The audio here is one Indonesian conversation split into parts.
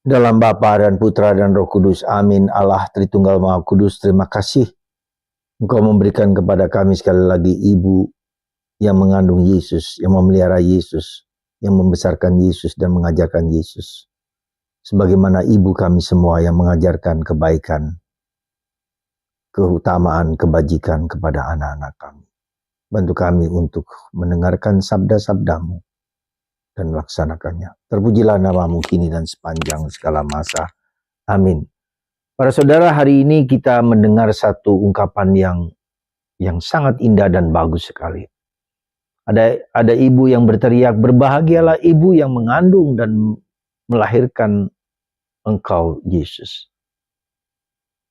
Dalam Bapa dan Putra dan Roh Kudus. Amin. Allah Tritunggal Maha Kudus, terima kasih Engkau memberikan kepada kami sekali lagi ibu yang mengandung Yesus, yang memelihara Yesus, yang membesarkan Yesus dan mengajarkan Yesus. Sebagaimana ibu kami semua yang mengajarkan kebaikan, keutamaan, kebajikan kepada anak-anak kami. Bantu kami untuk mendengarkan sabda-sabdamu dan melaksanakannya. Terpujilah namamu kini dan sepanjang segala masa. Amin. Para saudara, hari ini kita mendengar satu ungkapan yang sangat indah dan bagus sekali. Ada ibu yang berteriak, berbahagialah ibu yang mengandung dan melahirkan engkau Yesus.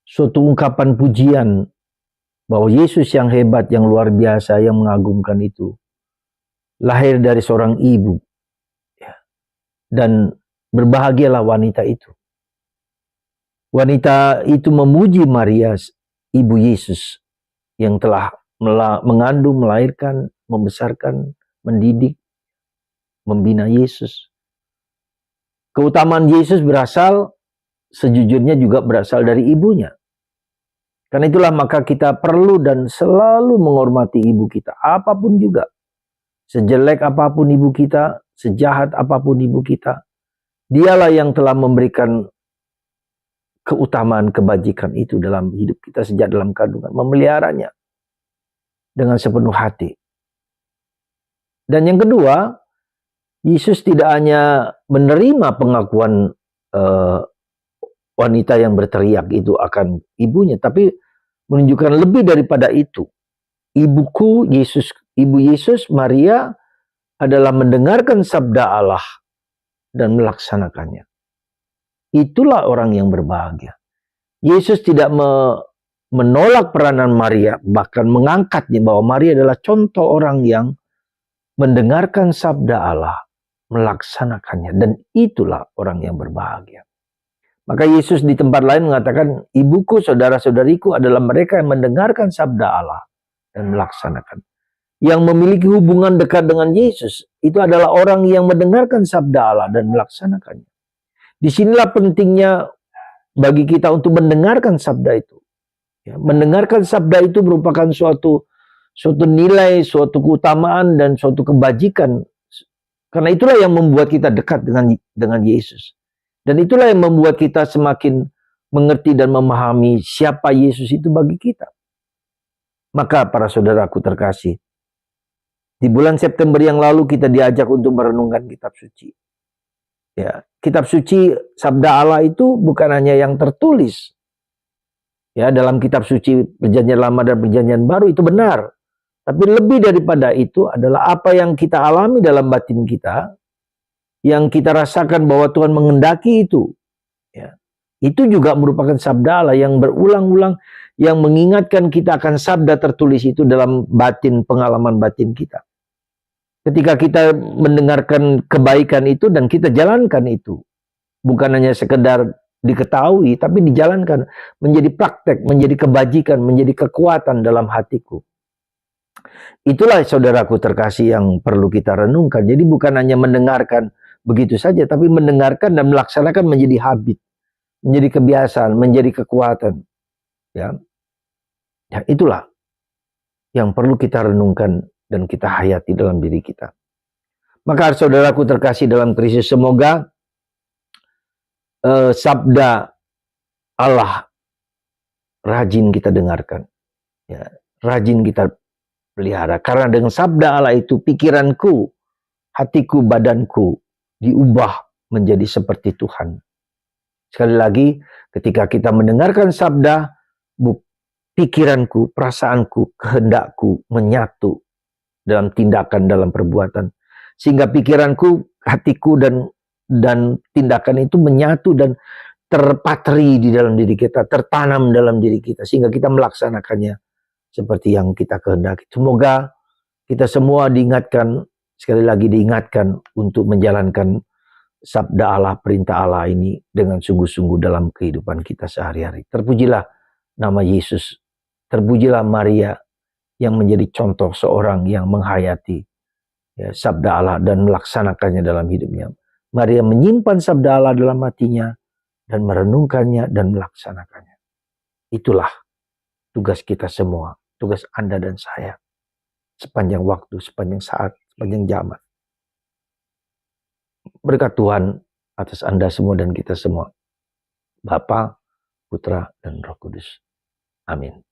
Suatu ungkapan pujian bahwa Yesus yang hebat, yang luar biasa, yang mengagumkan itu lahir dari seorang ibu. Dan berbahagialah wanita itu. Wanita itu memuji Maria, ibu Yesus, yang telah mengandung, melahirkan, membesarkan, mendidik, membina Yesus. Keutamaan Yesus sejujurnya juga berasal dari ibunya. Karena itulah maka kita perlu dan selalu menghormati ibu kita, apapun juga. Sejelek apapun ibu kita, sejahat apapun ibu kita, dialah yang telah memberikan keutamaan kebajikan itu dalam hidup kita sejak dalam kandungan, memeliharanya dengan sepenuh hati. Dan yang kedua, Yesus tidak hanya menerima pengakuan wanita yang berteriak itu akan ibunya, tapi menunjukkan lebih daripada itu. Ibu Yesus, Maria, adalah mendengarkan sabda Allah dan melaksanakannya. Itulah orang yang berbahagia. Yesus tidak menolak peranan Maria, bahkan mengangkatnya bahwa Maria adalah contoh orang yang mendengarkan sabda Allah, melaksanakannya, dan itulah orang yang berbahagia. Maka Yesus di tempat lain mengatakan, ibuku, saudara-saudariku adalah mereka yang mendengarkan sabda Allah dan melaksanakan. Yang memiliki hubungan dekat dengan Yesus, itu adalah orang yang mendengarkan sabda Allah dan melaksanakannya. Disinilah pentingnya bagi kita untuk mendengarkan sabda itu. Ya, mendengarkan sabda itu merupakan suatu nilai, suatu keutamaan, dan suatu kebajikan. Karena itulah yang membuat kita dekat dengan Yesus. Dan itulah yang membuat kita semakin mengerti dan memahami siapa Yesus itu bagi kita. Maka para saudaraku terkasih, di bulan September yang lalu kita diajak untuk merenungkan kitab suci. Ya, kitab suci sabda Allah itu bukan hanya yang tertulis. Ya, dalam kitab suci Perjanjian Lama dan Perjanjian Baru itu benar. Tapi lebih daripada itu adalah apa yang kita alami dalam batin kita, yang kita rasakan bahwa Tuhan menghendaki itu. Ya. Itu juga merupakan sabda Allah yang berulang-ulang, yang mengingatkan kita akan sabda tertulis itu dalam batin, pengalaman batin kita. Ketika kita mendengarkan kebaikan itu dan kita jalankan itu, bukan hanya sekedar diketahui, tapi dijalankan, menjadi praktek, menjadi kebajikan, menjadi kekuatan dalam hatiku. Itulah saudaraku terkasih yang perlu kita renungkan. Jadi bukan hanya mendengarkan begitu saja, tapi mendengarkan dan melaksanakan menjadi habit, menjadi kebiasaan, menjadi kekuatan. Ya, itulah yang perlu kita renungkan dan kita hayati dalam diri kita. Maka saudaraku terkasih dalam Kristus, semoga sabda Allah rajin kita dengarkan, ya, rajin kita pelihara. Karena dengan sabda Allah itu pikiranku, hatiku, badanku diubah menjadi seperti Tuhan. Sekali lagi, ketika kita mendengarkan sabda, pikiranku, perasaanku, kehendakku menyatu dalam tindakan, dalam perbuatan. Sehingga pikiranku, hatiku, dan tindakan itu menyatu dan terpatri di dalam diri kita, tertanam dalam diri kita, sehingga kita melaksanakannya seperti yang kita kehendaki. Semoga kita semua diingatkan, sekali lagi diingatkan untuk menjalankan sabda Allah, perintah Allah ini dengan sungguh-sungguh dalam kehidupan kita sehari-hari. Terpujilah nama Yesus, terpujilah Maria yang menjadi contoh seorang yang menghayati, ya, sabda Allah dan melaksanakannya dalam hidupnya. Maria menyimpan sabda Allah dalam hatinya, dan merenungkannya dan melaksanakannya. Itulah tugas kita semua, tugas Anda dan saya. Sepanjang waktu, sepanjang saat, sepanjang zaman. Berkat Tuhan atas Anda semua dan kita semua. Bapa, Putra, dan Roh Kudus. Amin.